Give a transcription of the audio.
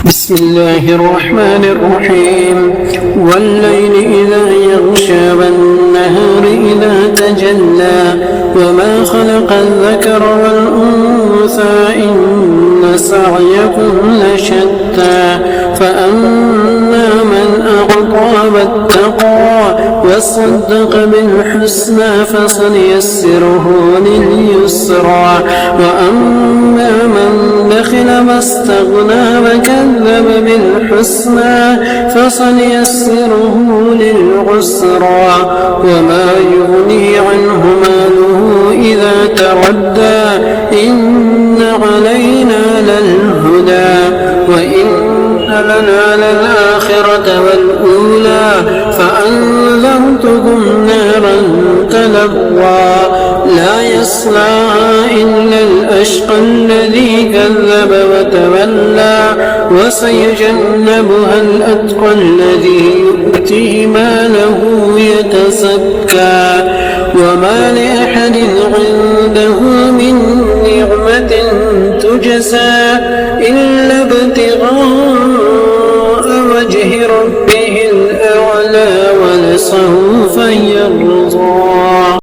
بسم الله الرحمن الرحيم والليل إذا يغشى والنهار إذا تجلى وما خلق الذكر والأنثى إن سعيكم لشتى فأما من أعطى واتقى وصدق بالحسنى فسنيسره لليسرى وأما من بخل واستغنى وكذب بالحسنى فسنيسره للعسرى وما يغني عنه ماله إذا تردى إن علينا للهدى وإن لنا للآخرة والأولى فأنذرتكم نارا تلظى لا يصلاها إلا الأشقى الذي كذب وتولى وسيجنبها الأتقى الذي يؤتي ماله يتزكى وما لأحد عنده من نعمة تجزى إلا ابتغاء وجه ربه الأعلى ولسوف يرضى.